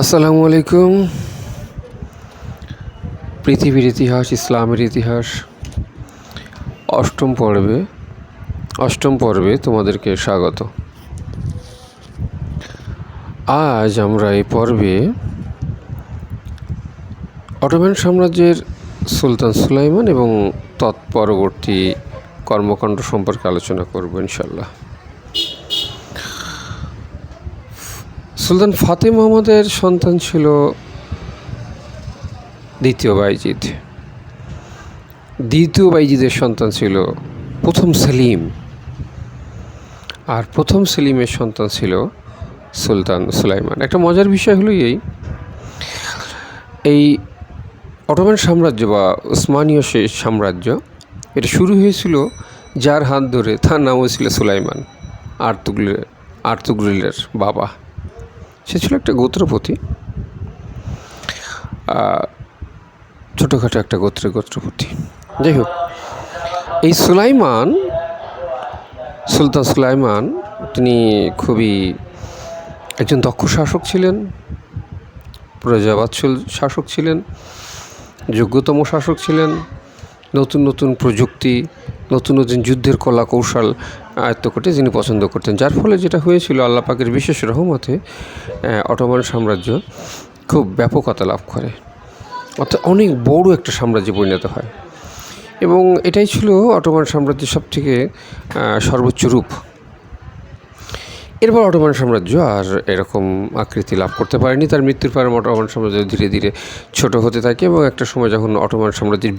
আসসালামু আলাইকুম। পৃথিবীর ইতিহাস, ইসলামের ইতিহাস অষ্টম পর্বে তোমাদেরকে স্বাগত। আজ আমরা এই পর্বে অটোমান সাম্রাজ্যের সুলতান সুলাইমান এবং তৎপরবর্তী কর্মকাণ্ড সম্পর্কে আলোচনা করব ইনশাল্লাহ। সুলতান ফাতেহ মুহাম্মদের সন্তান ছিল দ্বিতীয় বাইজিদ। দ্বিতীয় বাইজিদের সন্তান ছিল প্রথম সেলিম, আর প্রথম সেলিমের সন্তান ছিল সুলতান সুলাইমান। একটা মজার বিষয় হলো এই অটোমান সাম্রাজ্য বা উসমানীয় সাম্রাজ্য, এটা শুরু হয়েছিল যার হাত ধরে, তার নামও ছিল সুলাইমান, আর্তুগরুলের বাবা। সে ছিল একটা গোত্রপতি, ছোটোখাটো একটা গোত্রপতি। যাই হোক, এই সুলতান সুলাইমান তিনি খুবই একজন দক্ষ শাসক ছিলেন, প্রজাবাৎসল শাসক ছিলেন, যোগ্যতম শাসক ছিলেন। নতুন নতুন প্রযুক্তি, নতুন নতুন যুদ্ধের কলা কৌশল আয়ত্ত করতে যিনি পছন্দ করতেন, যার ফলে যেটা হয়েছিল, আল্লাহ পাকের বিশেষ রহমতে অটোমান সাম্রাজ্য খুব ব্যাপকতা লাভ করে, অর্থাৎ অনেক বড় একটা সাম্রাজ্যে পরিণত হয়। এবং এটাই ছিল অটোমান সাম্রাজ্যের সবথেকে সর্বোচ্চ রূপ। এরপর অটোমান সাম্রাজ্য আর এরকম আকৃতি লাভ করতে পারেনি। তার মৃত্যুর পর অটোমান সাম্রাজ্য ধীরে ধীরে ছোট হতে থাকে এবং একটা সময় যখন অটোমান সাম্রাজ্যের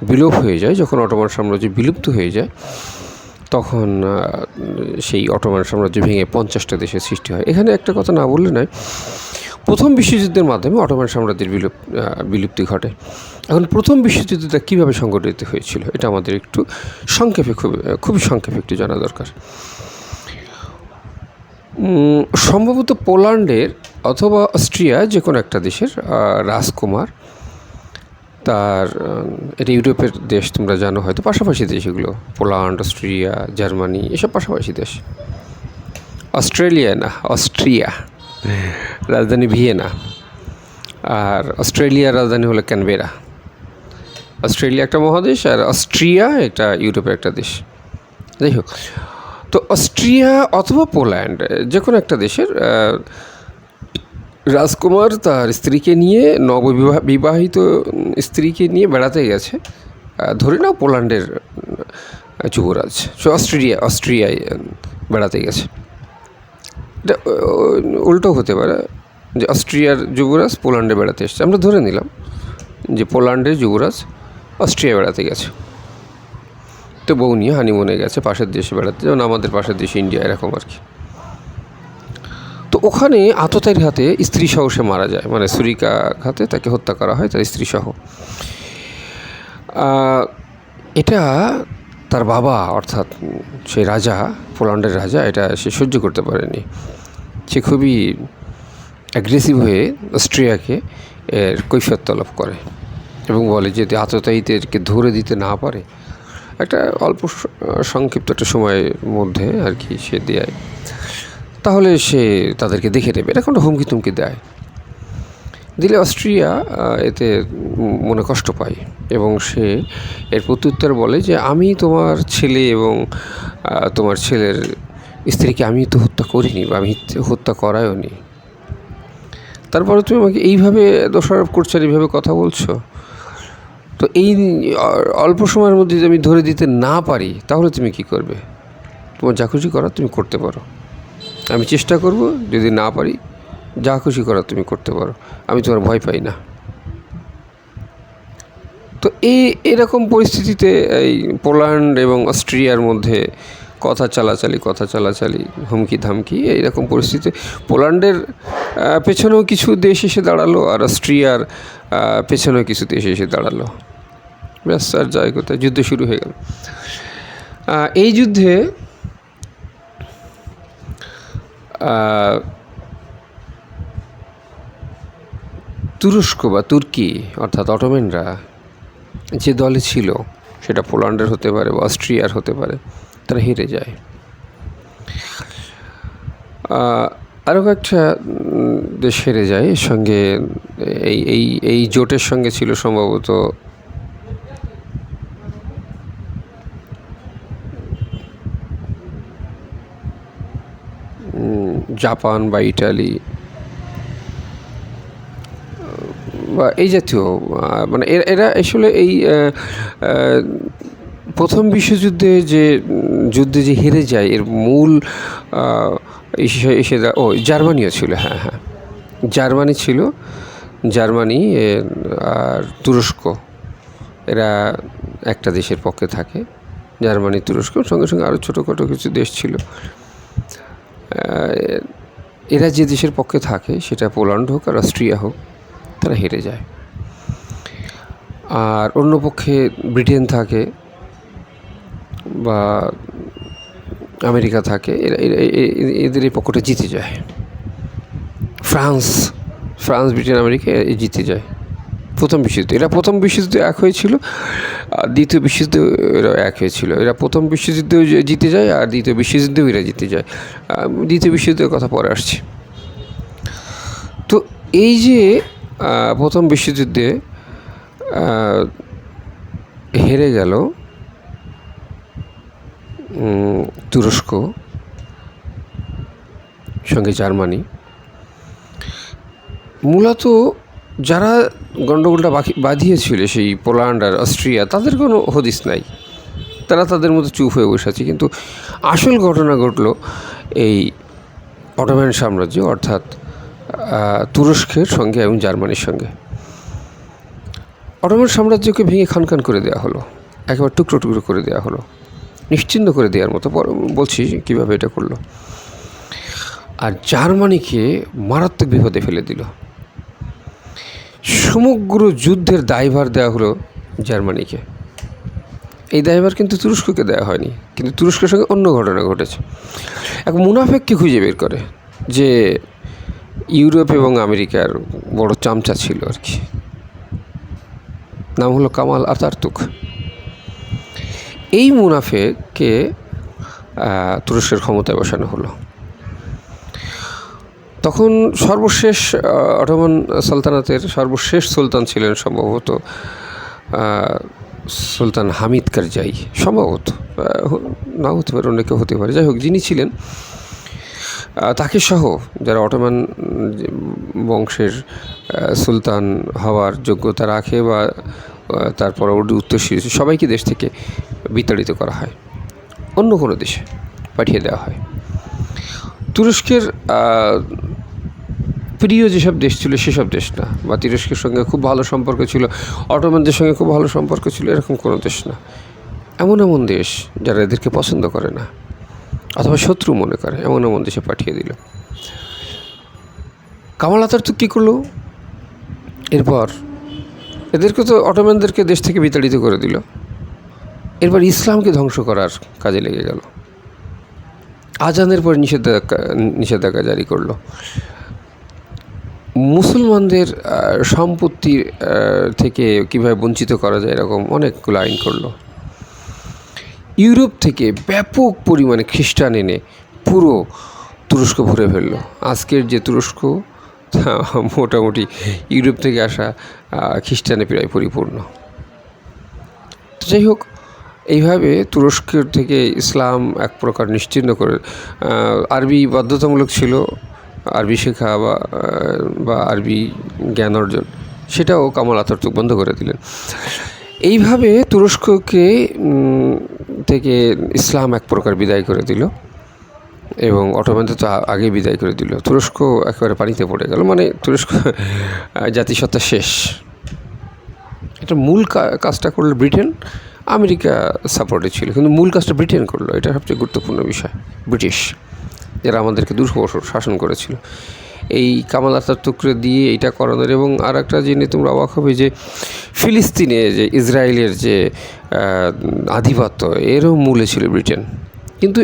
বিলোপ হয়ে যায়, যখন অটোমান সাম্রাজ্য বিলুপ্ত হয়ে যায়, তখন সেই অটোমান সাম্রাজ্য ভেঙে 50টা দেশের সৃষ্টি হয়। এখানে একটা কথা না বললে নয়, প্রথম বিশ্বযুদ্ধের মাধ্যমে অটোমান সাম্রাজ্যের বিলুপ্তি ঘটে। এখন প্রথম বিশ্বযুদ্ধটা কীভাবে সংগঠিত হয়েছিল, এটা আমাদের একটু খুবই সংক্ষেপে একটু জানা দরকার। সম্ভবত পোল্যান্ডের অথবা অস্ট্রিয়া, যে কোনো একটা দেশের রাজকুমার, এটা ইউরোপের দেশ, তোমরা জানো হয়তো, পাশাপাশি দেশ এগুলো, পোল্যান্ড, অস্ট্রিয়া, জার্মানি, এসব পাশাপাশি দেশ। অস্ট্রিয়া রাজধানী ভিয়েনা, আর অস্ট্রেলিয়ার রাজধানী হলো ক্যানবেরা। অস্ট্রেলিয়া একটা মহাদেশ, আর অস্ট্রিয়া একটা ইউরোপের একটা দেশ। যাই হোক, তো অস্ট্রিয়া অথবা পোল্যান্ড, যে কোনো একটা দেশের রাজকুমার তার স্ত্রীকে নিয়ে, বিবাহিত স্ত্রীকে নিয়ে বেড়াতে গেছে। ধরে নাও পোল্যান্ডের যুবরাজ, সে অস্ট্রিয়ায় বেড়াতে গেছে। এটা উল্টো হতে পারে, যে অস্ট্রিয়ার যুবরাজ পোল্যান্ডে বেড়াতে এসেছে। আমরা ধরে নিলাম যে পোল্যান্ডের যুবরাজ অস্ট্রিয়া বেড়াতে গেছে, তো বউ নিয়ে হানিমুনে গেছে পাশের দেশে বেড়াতে, যেমন আমাদের পাশের দেশে ইন্ডিয়া, এরকম আর কি। তো ওখানে আততায়ীর হাতে স্ত্রী সহ সে মারা যায়, মানে ছুরিকাঘাতে তাকে হত্যা করা হয়, তার স্ত্রী সহ। এটা তার বাবা, অর্থাৎ সেই রাজা, পোল্যান্ডের রাজা, এটা সে সহ্য করতে পারেনি। সে খুবই অ্যাগ্রেসিভ হয়ে অস্ট্রিয়াকে এর কৈফিয়ত তলব করে এবং বলে যে আততায়ীদেরকে ধরে দিতে না পারে, একটা অল্প সংক্ষিপ্ত একটা সময়ের মধ্যে আর কি সে দেয়, তাহলে সে তাদেরকে দেখে নেবে, এরকম একটা হুমকি তুমকি দিলে অস্ট্রিয়া এতে মনে কষ্ট পায় এবং সে এর প্রত্যুত্তর বলে যে আমি তোমার ছেলে এবং তোমার ছেলের স্ত্রীকে আমি তো হত্যা করিনি, বা আমি হত্যা করায়ও নি, তারপরে তুমি আমাকে এইভাবে দোষারোপ করছো, এইভাবে কথা বলছো। তো এই অল্প সময়ের মধ্যে যদি আমি ধরে দিতে না পারি, তাহলে তুমি কি করবে? তোমার যা খুশি করার তুমি করতে পারো, আমি চেষ্টা করব, যদি না পারি যা খুশি করার তুমি করতে পারো, আমি তোমার ভয় পাই না। তো এরকম পরিস্থিতিতে এই পোল্যান্ড এবং অস্ট্রিয়ার মধ্যে কথা চালাচালি, হুমকি ধামকি, এইরকম পরিস্থিতি পোল্যান্ডের পেছনেও কিছু দেশ এসে দাঁড়ালো, আর অস্ট্রিয়ার পেছনেও কিছু দেশ এসে দাঁড়ালো। ব্যাস, আর যাই কোথায়, যুদ্ধ শুরু হয়ে গেল। এই যুদ্ধে তুরস্ক বা তুর্কি, অর্থাৎ অটোমেনরা যে দলে ছিল, সেটা পোল্যান্ডের হতে পারে বা অস্ট্রিয়ার হতে পারে, তারা হেরে যায়। আরও কয়েকটা দেশ হেরে যায় এর সঙ্গে। এই এই এই জোটের সঙ্গে ছিল সম্ভবত জাপান বা ইটালি বা এই জাতীয়, মানে এরা আসলে এই প্রথম বিশ্বযুদ্ধে যুদ্ধে যে হেরে যায় এর মূল জার্মানিও ছিল। হ্যাঁ হ্যাঁ, জার্মানি ছিল। জার্মানি আর তুরস্ক, এরা একটা দেশের পক্ষে থাকে। জার্মানি, তুরস্ক, সঙ্গে সঙ্গে আরও ছোটোখাটো কিছু দেশ ছিল। এরা যে দেশের পক্ষে থাকে, সেটা পোল্যান্ড হোক আর অস্ট্রিয়া হোক, তারা হেরে যায়। আর অন্য পক্ষে ব্রিটেন থাকে বা আমেরিকা থাকে, এদের এই পক্ষটা জিতে যায়। ফ্রান্স, ব্রিটেন, আমেরিকা জিতে যায় প্রথম বিশ্বযুদ্ধে। এরা প্রথম বিশ্বযুদ্ধে এক হয়েছিল, আর দ্বিতীয় বিশ্বযুদ্ধে এরা এক হয়েছিল। এরা প্রথম বিশ্বযুদ্ধেও জিতে যায়, আর দ্বিতীয় বিশ্বযুদ্ধেও এরা জিতে যায়। দ্বিতীয় বিশ্বযুদ্ধের কথা পরে আসছে। তো এই যে প্রথম বিশ্বযুদ্ধে হেরে গেল তুরস্ক, সঙ্গে জার্মানি, মূলত যারা গণ্ডগোলটা বাঁধিয়েছিল সেই পোল্যান্ড আর অস্ট্রিয়া, তাদের কোনো হদিস নাই। তারা তাদের মতো চুপ হয়ে বসে আছে। কিন্তু আসল ঘটনা ঘটলো এই অটোম্যান সাম্রাজ্য, অর্থাৎ তুরস্কের সঙ্গে এবং জার্মানির সঙ্গে। অটোম্যান সাম্রাজ্যকে ভেঙে খান করে দেওয়া হলো, একেবারে টুকরো টুকরো করে দেওয়া হলো, নিশ্চিহ্ন করে দেওয়ার মতো। বলছি কীভাবে এটা করলো। আর জার্মানিকে মারাত্মক বিপদে ফেলে দিল। সমগ্র যুদ্ধের দায়ভার দেওয়া হলো জার্মানিকে। এই দায়ভার কিন্তু তুরস্ককে দেওয়া হয়নি, কিন্তু তুরস্কের সঙ্গে অন্য ঘটনা ঘটেছে। এক মুনাফেককে খুঁজে বের করে, যে ইউরোপ এবং আমেরিকার বড় চামচা ছিল আর কি, নাম হলো কামাল আতাতুর্ক। এই মুনাফেককে তুরস্কের ক্ষমতায় বসানো হলো। তখন সর্বশেষ অটোমান সালতানাতের সর্বশেষ সুলতান ছিলেন সম্ভবত সুলতান হামিদ কারজাই, সম্ভবত, নাও হতে পারে, অনেকে হতে পারে। যাই হোক, যিনি ছিলেন, তাকে সহ যারা অটোমান বংশের সুলতান হওয়ার যোগ্যতা রাখে বা তার পরবর্তী উত্তরসূরি, সবাইকে দেশ থেকে বিতাড়িত করা হয়, অন্য কোনো দেশে পাঠিয়ে দেওয়া হয়। তুরস্কের প্রিয় যেসব দেশ ছিল সেসব দেশ না, বা তুরস্কের সঙ্গে খুব ভালো সম্পর্ক ছিল, অটোমানদের সঙ্গে খুব ভালো সম্পর্ক ছিল, এরকম কোনো দেশ না। এমন দেশ যারা এদেরকে পছন্দ করে না অথবা শত্রু মনে করে, এমন দেশে পাঠিয়ে দিল। কামাল আতাতুর্ক কী করলো এরপর? এদেরকে তো, অটোম্যানদেরকে দেশ থেকে বিতাড়িত করে দিল। এরপর ইসলামকে ধ্বংস করার কাজে লেগে গেল। আজানের পর নিষেধাজ্ঞা জারি করলো। মুসলমানদের সম্পত্তি থেকে কীভাবে বঞ্চিত করা যায়, এরকম অনেকগুলো আইন করলো। ইউরোপ থেকে ব্যাপক পরিমাণে খ্রিস্টান এনে পুরো তুরস্ক ভরে ফেললো। আজকের যে তুরস্ক, মোটামুটি ইউরোপ থেকে আসা খ্রিস্টানে প্রায় পরিপূর্ণ। যাই হোক, এইভাবে তুরস্কের থেকে ইসলাম এক প্রকার নিশ্চিহ্ন করে, আরবি বাধ্যতামূলক ছিল, আরবি শেখা বা আরবি জ্ঞান অর্জন, সেটাও কামাল আতাতুর্ক বন্ধ করে দিলেন। এইভাবে তুরস্ককে থেকে ইসলাম এক প্রকার বিদায় করে দিল, এবং অটোম্যানদের তো আগেই বিদায় করে দিল। তুরস্ক একেবারে পানিতে পড়ে গেল, মানে তুরস্ক জাতিসত্তা শেষ। এটা মূল কাজটা করলো ব্রিটেন, আমেরিকা সাপোর্টে ছিল, কিন্তু মূল কাজটা ব্রিটেন করলো। এটা সবচেয়ে গুরুত্বপূর্ণ বিষয়। ব্রিটিশ, যারা আমাদেরকে 200 বছর শাসন করেছিল, এই কামাল আতাতুর্ককে দিয়ে এইটা করানোর। এবং আর একটা জেনে তোমরা অবাক হবে যে ফিলিস্তিনে যে ইসরায়েলের যে আধিপত্য, এরও মূলে ছিল ব্রিটেন। কিন্তু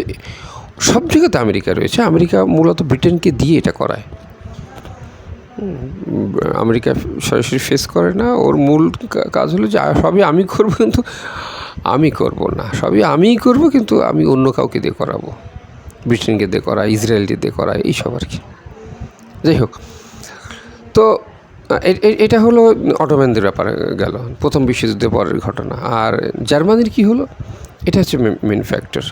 সব জায়গাতে আমেরিকা রয়েছে। আমেরিকা মূলত ব্রিটেনকে দিয়ে এটা করায়। আমেরিকা সরাসরি ফেস করে না। ওর মূল কাজ হলো যে সবই আমি করব, কিন্তু আমি করব না, সবই আমিই করব, কিন্তু আমি অন্য কাউকে দিয়ে করাবো, ব্রিটেনকে দিয়ে করাই, ইসরায়েলকে দিয়ে করাই, এইসব আর কি। যাই হোক, তো এটা হলো অটোম্যানদের ব্যাপারে গেল, প্রথম বিশ্বযুদ্ধের পরের ঘটনা। আর জার্মানির কি হলো, এটা হচ্ছে মেন ফ্যাক্টর।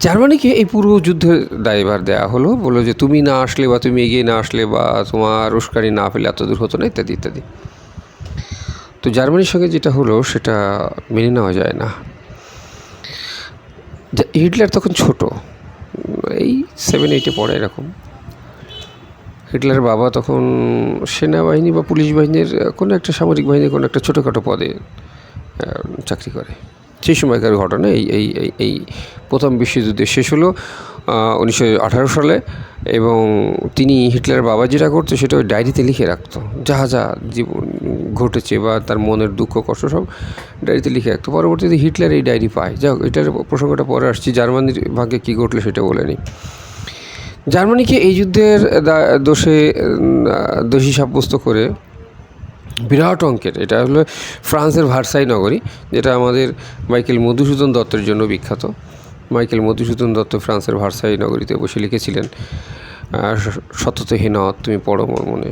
জার্মানিকে এই পুরো যুদ্ধের দায়ভার দেওয়া হলো, বললো যে তুমি না আসলে বা তুমি এগিয়ে না আসলে বা তোমার উস্কানি না পেলে এত দূর হতো না, ইত্যাদি ইত্যাদি। তো জার্মানির সঙ্গে যেটা হলো সেটা মেনে নেওয়া যায় না। হিটলার তখন ছোট, এই 7-8 পড়ে এরকম। হিটলারের বাবা তখন সেনাবাহিনী বা পুলিশ বাহিনীর কোনো একটা সামরিক বাহিনীর কোনো একটা ছোটোখাটো পদে চাকরি করে। সেই সময়কার ঘটনা। এই এই এই প্রথম বিশ্বযুদ্ধ শেষ হলো 1918 সালে, এবং তিনি হিটলারের বাবা যেটা করতো সেটা ওই ডায়েরিতে লিখে রাখতো, যা যা জীবন ঘটেছে বা তার মনের দুঃখ কষ্ট সব ডায়েরিতে লিখে রাখতো। পরবর্তীতে হিটলার এই ডায়েরি পায়। যাই হোক, এটার প্রসঙ্গটা পরে আসছি। জার্মানির ভাগ্যে কী ঘটলো সেটা বলে নিই। জার্মানিকে এই যুদ্ধের দোষী সাব্যস্ত করে বিরাট অঙ্কের, এটা হলো ফ্রান্সের ভার্সাই নগরী, যেটা আমাদের মাইকেল মধুসূদন দত্তের জন্য বিখ্যাত। মাইকেল মধুসূদন দত্ত ফ্রান্সের ভার্সাই নগরীতে বসে লিখেছিলেন সততহীনত তুমি পড়ো মোর মনে।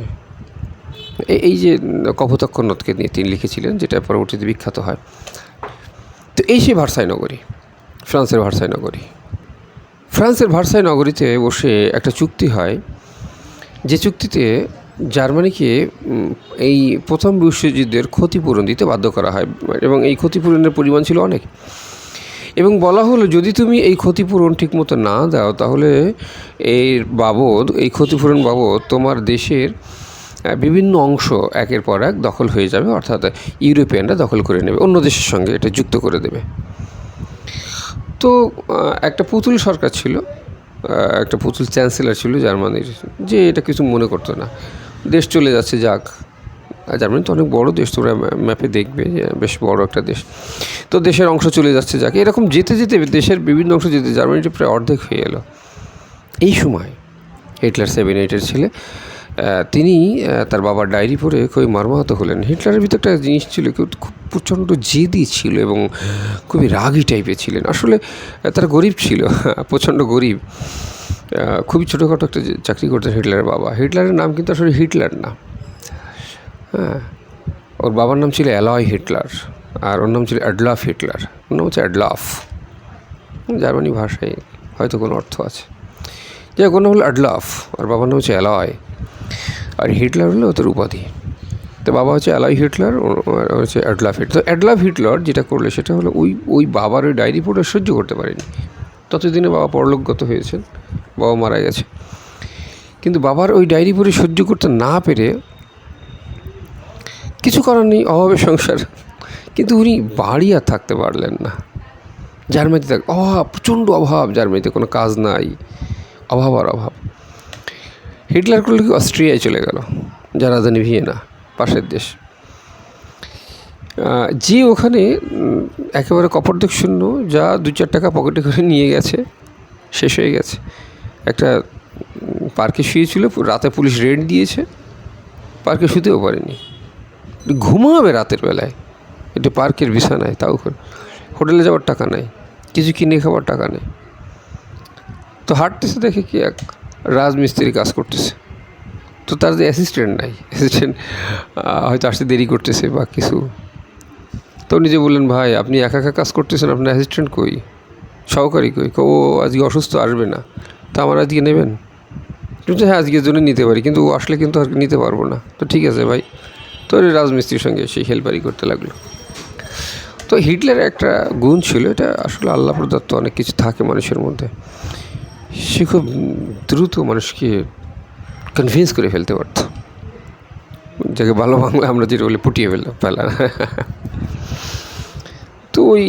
এই যে কপোতাক্ষ নদকে নিয়ে তিনি লিখেছিলেন, যেটা পরবর্তীতে বিখ্যাত হয়। তো এই সেই ভার্সাই নগরী, ফ্রান্সের ভার্সাই নগরী। ফ্রান্সের ভার্সাই নগরীতে বসে একটা চুক্তি হয়, যে চুক্তিতে জার্মানিকে এই প্রথম বিশ্বযুদ্ধের ক্ষতিপূরণ দিতে বাধ্য করা হয়, এবং এই ক্ষতিপূরণের পরিমাণ ছিল অনেক। এবং বলা হলো, যদি তুমি এই ক্ষতিপূরণ ঠিকমতো না দাও তাহলে এই ক্ষতিপূরণ বাবদ তোমার দেশের বিভিন্ন অংশ একের পর এক দখল হয়ে যাবে, অর্থাৎ ইউরোপিয়ানরা দখল করে নেবে, অন্য দেশের সঙ্গে এটা যুক্ত করে দেবে। তো একটা পুতুল সরকার ছিল, একটা পুতুল চ্যান্সেলর ছিল জার্মানির, যে এটা কিছু মনে করতো না। দেশ চলে যাচ্ছে, যাক। জার্মানি তো অনেক বড় দেশ, তোমরা ম্যাপে দেখবে, বেশ বড় একটা দেশ। তো দেশের অংশ চলে যাচ্ছে, যাক। এরকম যেতে যেতে দেশের বিভিন্ন অংশ যেতে জার্মানিটা প্রায় অর্ধেক হয়ে এলো। এই সময় হিটলার 7-8 ছেলে, তিনি তার বাবার ডায়েরি পড়ে খুবই মর্মাহত হলেন। হিটলারের ভিতরে একটা জিনিস ছিল, খুব প্রচণ্ড জেদি ছিল এবং খুবই রাগী টাইপের ছিলেন। আসলে তারা গরিব ছিল, প্রচণ্ড গরিব, খুবই ছোটোখাটো একটা চাকরি করতেন হিটলারের বাবা। হিটলারের নাম কিন্তু আসলে হিটলার না, হ্যাঁ, ওর বাবার নাম ছিল অ্যালয় হিটলার, আর ওর নাম ছিল অ্যাডলফ হিটলার। ওর নাম হচ্ছে অ্যাডলফ, জার্মানি ভাষায় হয়তো কোনো অর্থ আছে। যে কোনো হলো অ্যাডলফ, আর বাবার নাম হচ্ছে অ্যালয়, আর হিটলার হলো ওদের উপাধি। তো বাবা হচ্ছে অ্যালয় হিটলার, হচ্ছে অ্যাডলফ হিটলার। তো অ্যাডলফ হিটলার যেটা করলে সেটা হলো ওই বাবার ওই ডায়েরি পড়ে সহ্য করতে পারেনি। ততদিনে বাবা পরলোকগত হয়েছেন, বাবা মারা গেছে। কিন্তু বাবার ওই ডায়েরি পড়ে সহ্য করতে না পেরে, কিছু করার নেই, অভাবের সংসার, কিন্তু উনি বাড়ি আর থাকতে পারলেন না। জার্মানিতে অভাব, প্রচণ্ড অভাব, জার্মানিতে কোনো কাজ নাই, অভাব আর অভাব। হিটলার করলে কি অস্ট্রিয়ায় চলে গেল, যার রাজধানী ভিয়েনা, পাশের দেশ। যে ওখানে একেবারে কপর্দক শূন্য, যা 2-4 টাকা পকেটে করে নিয়ে গেছে, শেষ হয়ে গেছে। একটা পার্কে শুয়েছিল, রাতে পুলিশ রেড দিয়েছে, পার্কে শুতেও পারেনি, ঘুমাবে রাতের বেলায় একটু পার্কের বিছানায়, তাও হোটেলে যাওয়ার টাকা নেই, কিছু কিনে খাবার টাকা নেই। তো হাঁটতেছে, দেখে কি এক রাজমিস্ত্রি কাজ করতেছে। তো তার যে অ্যাসিস্ট্যান্ট নাই, অ্যাসিস্ট্যান্ট হয়তো আসতে দেরি করতেছে বা কিছু। তো নিজে বললেন, ভাই আপনি একা একা কাজ করতেছেন, আপনার অ্যাসিস্ট্যান্ট কই, সহকারী কই? ও আজকে অসুস্থ, আসবে না। তা আমার আজকে নেবেন? কিন্তু হ্যাঁ, আজকের জন্য নিতে পারি, কিন্তু ও আসলে কিন্তু আর নিতে পারবো না। তো ঠিক আছে ভাই। তো রাজমিস্ত্রির সঙ্গে সেই হেল্পারি করতে লাগলো। তো হিটলারের একটা গুণ ছিল, এটা আসলে আল্লাহ প্রদত্ত, অনেক কিছু থাকে মানুষের মধ্যে, সে খুব দ্রুত মানুষকে কনভিন্স করে ফেলতে পারত, যাকে ভালো বাংলা আমরা যেটা বলে পুটিয়ে ফেলা। তো ওই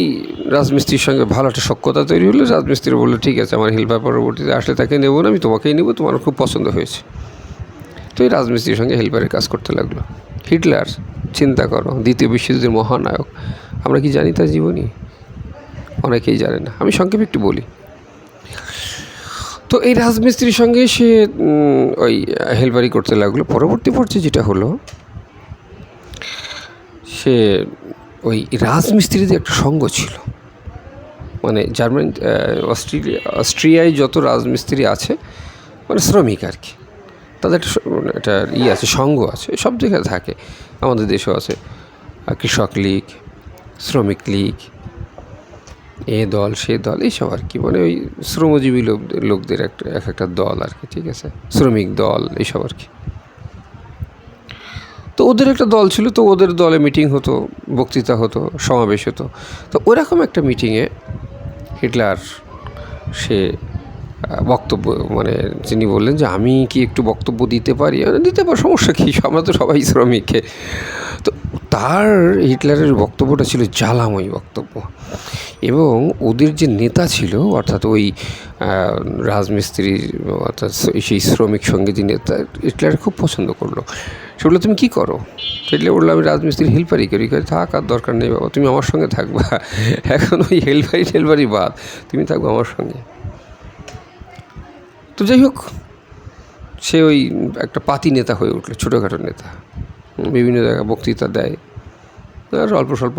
রাজমিস্ত্রির সঙ্গে ভালো একটা সখ্যতা তৈরি হলো। রাজমিস্ত্রি বললো, ঠিক আছে, আমার হেল্পার পরবর্তীতে আসলে তাকে নেবো না, আমি তোমাকেই নেবো, তোমার খুব পছন্দ হয়েছে। তো এই রাজমিস্ত্রির সঙ্গে হেল্পারের কাজ করতে লাগলো। হিটলার, চিন্তা করো, দ্বিতীয় বিশ্বযুদ্ধের মহানায়ক, আমরা কি জানি তার জীবনী? অনেকেই জানে না, আমি সংক্ষেপে একটু বলি। তো এই রাজমিস্ত্রির সঙ্গে সে ওই হেল্পারি করতে লাগলো। পরবর্তী পর্যায়ে যেটা হলো, সে ওই রাজমিস্ত্রিদের একটা সঙ্গ ছিল, মানে জার্মানি অস্ট্রিয়ায় যত রাজমিস্ত্রি আছে, মানে শ্রমিক আর কি, তাদের একটা আছে, সংঘ আছে, সব জায়গায় থাকে, আমাদের দেশেও আছে। কৃষক লীগ, শ্রমিক লীগ, এ দল সে দল, এইসব আর কি, মানে ওই শ্রমজীবী লোকদের একটা দল আর কি, ঠিক আছে, শ্রমিক দল এইসব আর কি। তো ওদের একটা দল ছিল, তো ওদের দলে মিটিং হতো, বক্তৃতা হতো, সমাবেশ হতো। তো ওরকম একটা মিটিংয়ে হিটলার সে বক্তব্য, মানে তিনি বললেন যে আমি কি একটু বক্তব্য দিতে পারি? দিতে পার, সমস্যা কী, আমরা তো সবাই শ্রমিককে। তো তার হিটলারের বক্তব্যটা ছিল জ্বালাময়ী বক্তব্য, এবং ওদের যে নেতা ছিল, অর্থাৎ ওই রাজমিস্ত্রি, অর্থাৎ সেই শ্রমিক সঙ্গে যে নেতা, হিটলার খুব পছন্দ করলো। সে বললো তুমি কী করো? হিটলার বললো আমি রাজমিস্ত্রির হেল্পারি করি। থাক, আর দরকার নেই বাবা, তুমি আমার সঙ্গে থাকবা, এখন ওই হেল্পারি বাদ, তুমি থাকবো আমার সঙ্গে। তো যাই হোক, সে ওই একটা পাতি নেতা হয়ে উঠলো, ছোটোখাটো নেতা, বিভিন্ন জায়গায় বক্তৃতা দেয়, আর অল্প স্বল্প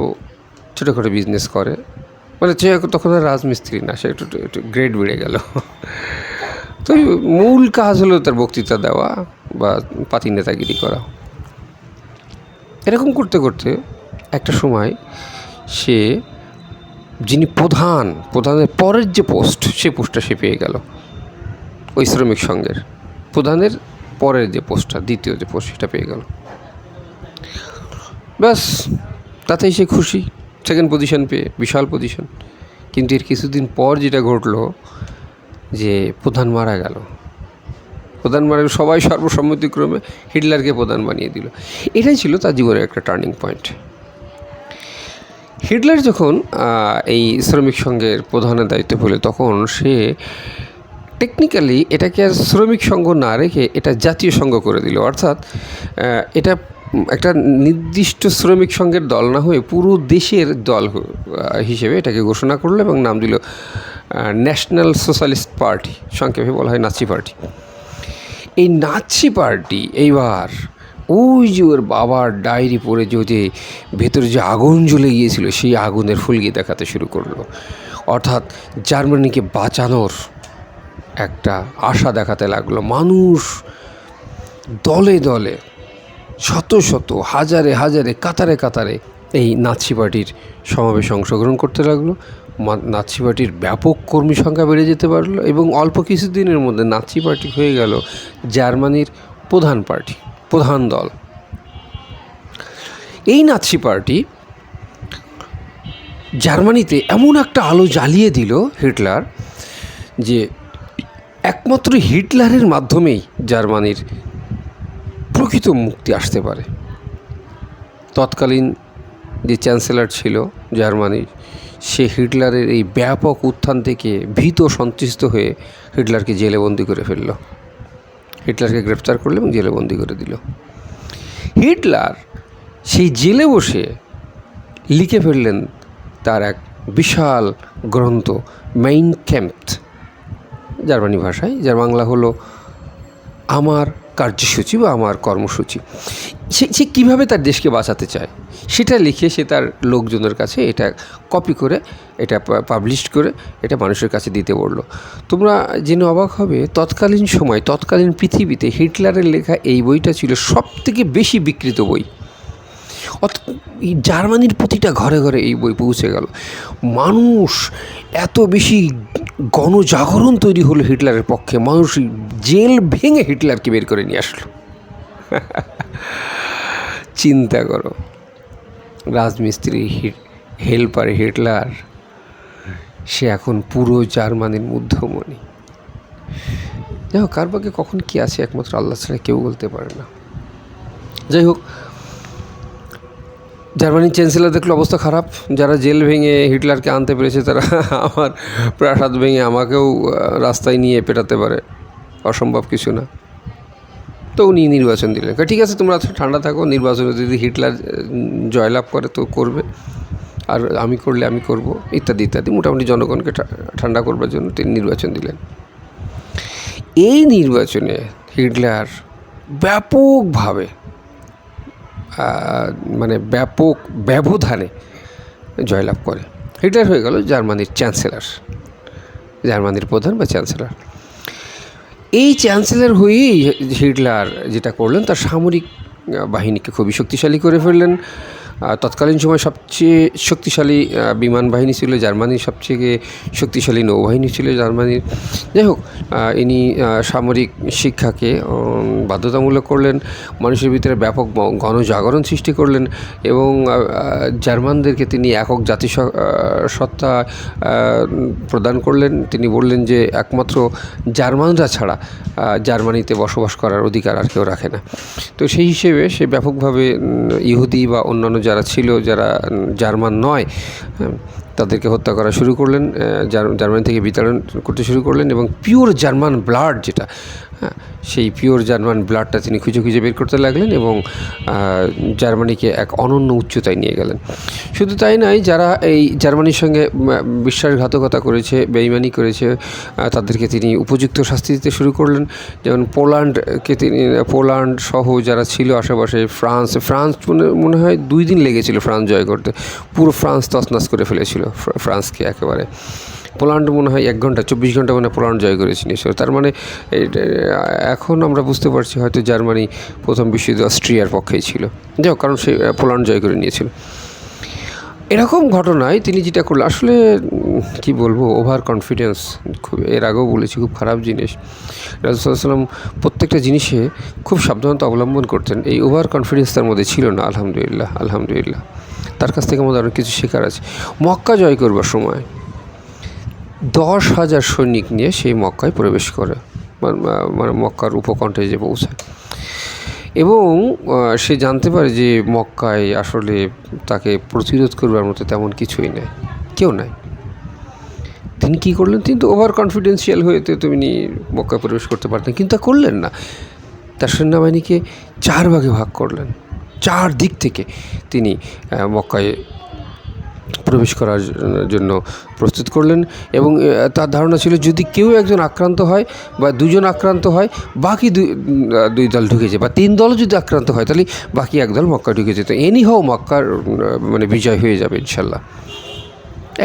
ছোটোখাটো বিজনেস করে, মানে সে তখন আর রাজমিস্ত্রি না, সে একটু গ্রেড বেড়ে গেল। তো মূল কাজ হলো তার বক্তৃতা দেওয়া বা পাতি নেতাগিরি করা। এরকম করতে করতে একটা সময় সে, যিনি প্রধানের পরের যে পোস্ট, সে পোস্টটা সে পেয়ে গেল। ওই শ্রমিক সংঘের প্রধানের পরের যে পোস্টটা, দ্বিতীয় যে পোস্ট, সেটা পেয়ে গেল। ব্যাস, তাতেই সে খুশি, সেকেন্ড পজিশন পেয়ে, বিশাল পজিশন। কিন্তু এর কিছুদিন পর যেটা ঘটলো, যে প্রধান মারা গেল। প্রধান মারা, সবাই সর্বসম্মতিক্রমে হিটলারকে প্রধান বানিয়ে দিল। এটাই ছিল তার জীবনের একটা টার্নিং পয়েন্ট। হিটলার যখন এই শ্রমিক সংঘের প্রধানের দায়িত্ব পেল, তখন সে টেকনিক্যালি এটাকে আর শ্রমিক সংঘ না রেখে এটা জাতীয় সংঘ করে দিল। অর্থাৎ এটা একটা নির্দিষ্ট শ্রমিক সংঘের দল না হয়ে পুরো দেশের দল হিসেবে এটাকে ঘোষণা করলো, এবং নাম দিল ন্যাশনাল সোশ্যালিস্ট পার্টি, সংক্ষেপে বলা হয় নাৎসি পার্টি। এই নাৎসি পার্টি এইবার ওই যে ওর বাবার ডায়েরি পড়ে যে ভেতরে যে আগুন জ্বলে গিয়েছিল, সেই আগুনের ফুলকি দেখাতে শুরু করলো। অর্থাৎ জার্মানিকে বাঁচানোর একটা আশা দেখাতে লাগলো। মানুষ দলে দলে, শত শত, হাজারে হাজারে, কাতারে কাতারে এই নাৎসি পার্টির সমাবেশে অংশগ্রহণ করতে লাগলো। নাৎসি পার্টির ব্যাপক কর্মী সংখ্যা বেড়ে যেতে পারলো, এবং অল্প কিছুদিনের মধ্যে নাৎসি পার্টি হয়ে গেল জার্মানির প্রধান পার্টি, প্রধান দল। এই নাৎসি পার্টি জার্মানিতে এমন একটা আলো জ্বালিয়ে দিল হিটলার, যে একমাত্র হিটলারের মাধ্যমেই জার্মানির প্রকৃত মুক্তি আসতে পারে। তৎকালীন যে চ্যান্সেলর ছিল জার্মানির, সে হিটলারের এই ব্যাপক উত্থান থেকে ভীত সন্ত্রস্ত হয়ে হিটলারকে জেলে বন্দি করে ফেলল। হিটলারকে গ্রেপ্তার করলো এবং জেলে বন্দি করে দিল। হিটলার সেই জেলে বসে লিখে ফেললেন তার এক বিশাল গ্রন্থ, মেইন ক্যাম্প, জার্মানি ভাষায়, যার বাংলা হলো আমার কার্যসূচি বা আমার কর্মসূচি। সে কীভাবে তার দেশকে বাঁচাতে চায় সেটা লিখে সে তার লোকজনের কাছে এটা কপি করে, এটা পাবলিশ করে, এটা মানুষের কাছে দিতে বললো। তোমরা জেনে অবাক হবে, তৎকালীন সময়, তৎকালীন পৃথিবীতে হিটলারের লেখা এই বইটা ছিল সবথেকে বেশি বিক্রিত বই। এই জার্মানির প্রতিটা ঘরে ঘরে এই বই পৌঁছে গেল। মানুষ এত বেশি গণজাগরণ তৈরি হলো হিটলারের পক্ষে, মানুষ জেল ভেঙে হিটলারকে বের করে নিয়ে আসলো। চিন্তা করো, রাজমিস্ত্রি হেল্পার হিটলার, সে এখন পুরো জার্মানির মধ্যমণি। যাই হোক, কার ভাগ্যে কখন কী আছে একমাত্র আল্লাহ ছাড়া কেউ বলতে পারে না। যাই হোক, জার্মানির চ্যান্সেলর দেখলো অবস্থা খারাপ, যারা জেল ভেঙে হিটলারকে আনতে পেরেছে তারা আমার প্রাসাদ ভেঙে আমাকেও রাস্তায় নিয়ে পেটাতে পারে, অসম্ভব কিছু না। তো উনি নির্বাচন দিলেন। ঠিক আছে, তোমরা ঠান্ডা থাকো, নির্বাচনে যদি হিটলার জয়লাভ করে তো করবে, আর আমি করলে আমি করব, ইত্যাদি ইত্যাদি, মোটামুটি জনগণকে ঠান্ডা করবার জন্য তিনি নির্বাচন দিলেন। এই নির্বাচনে হিটলার ব্যাপকভাবে, মানে ব্যাপক ব্যবধানে জয়লাভ করে। হিটলার হয়ে গেল জার্মানির চ্যান্সেলর, জার্মানির প্রধান বা চ্যান্সেলর। এই চ্যান্সেলর হয়েই হিটলার যেটা করলেন, তার সামরিক বাহিনীকে খুবই শক্তিশালী করে ফেললেন। তৎকালীন সময় সবচেয়ে শক্তিশালী বিমান বাহিনী ছিল জার্মানির, সবচেয়ে শক্তিশালী নৌবাহিনী ছিল জার্মানির। যাই হোক, ইনি সামরিক শিক্ষাকে বাধ্যতামূলক করলেন, মানুষের ভিতরে ব্যাপক গণজাগরণ সৃষ্টি করলেন এবং জার্মানদেরকে তিনি একক জাতিসত্তা প্রদান করলেন। তিনি বললেন যে একমাত্র জার্মানরা ছাড়া জার্মানিতে বসবাস করার অধিকার আর কেউ রাখে না। তো সেই হিসেবে সে ব্যাপকভাবে ইহুদি বা অন্যান্য যারা ছিল, যারা জার্মান নয়, তাদেরকে হত্যা করা শুরু করলেন, জার্মানি থেকে বিতাড়ন করতে শুরু করলেন এবং পিওর জার্মান ব্লাড যেটা, সেই পিওর জার্মান ব্লাডটা তিনি খুঁজে খুঁজে বের করতে লাগলেন এবং জার্মানিকে এক অনন্য উচ্চতায় নিয়ে গেলেন। শুধু তাই নয়, যারা এই জার্মানির সঙ্গে বিশ্বাসঘাতকতা করেছে, বেইমানি করেছে, তাদেরকে তিনি উপযুক্ত শাস্তি দিতে শুরু করলেন। যেমন পোল্যান্ড সহ যারা ছিল আশেপাশে, ফ্রান্স মনে হয় 2 দিন লেগেছিল ফ্রান্স জয় করতে, পুরো ফ্রান্স তছনছ করে ফেলেছিল ফ্রান্সকে একেবারে। পোল্যান্ড মনে হয় 1 ঘন্টা 24 ঘন্টা মানে পোল্যান্ড জয় করেছে নিশ্চয়। তার মানে এখন আমরা বুঝতে পারছি হয়তো জার্মানি প্রথম বিশ্বযুদ্ধে অস্ট্রিয়ার পক্ষেই ছিল, যাই হোক, কারণ সে পোল্যান্ড জয় করে নিয়েছিল। এরকম ঘটনায় তিনি যেটা করলেন, আসলে কি বলবো, ওভার কনফিডেন্স, খুব, এর আগেও বলেছি, খুব খারাপ জিনিস। রাসূল সাল্লাল্লাহু আলাইহি ওয়াসাল্লাম প্রত্যেকটা জিনিসে খুব সাবধানতা অবলম্বন করতেন। এই ওভার কনফিডেন্স তার মধ্যে ছিল না। আলহামদুলিল্লাহ, তার কাছ থেকে আমাদের অনেক কিছু শেখার আছে। মক্কা জয় করবার সময় 10,000 সৈনিক নিয়ে সেই মক্কায় প্রবেশ করে, মানে মক্কার উপকণ্ঠে যে পৌঁছায়, এবং সে জানতে পারে যে মক্কায় আসলে তাকে প্রতিরোধ করবার মতো তেমন কিছুই নেই, কেউ নাই। তিনি কী করলেন? তিনি তো ওভার কনফিডেন্সিয়াল হয়েতে তিনি মক্কায় প্রবেশ করতে পারতেন, কিন্তু তা করলেন না। তার সৈন্যবাহিনীকে 4 ভাগে ভাগ করলেন, 4 দিক থেকে তিনি মক্কায় প্রবেশ করার জন্য প্রস্তুত করলেন এবং তার ধারণা ছিল যদি কেউ একজন আক্রান্ত হয় বা 2 জন আক্রান্ত হয়, বাকি 2 দল ঢুকে যায়, বা 3 দলও যদি আক্রান্ত হয় তাহলে বাকি 1 দল মক্কা ঢুকে যেত। এনিহাও মক্কার মানে বিজয় হয়ে যাবে ইনশাল্লাহ।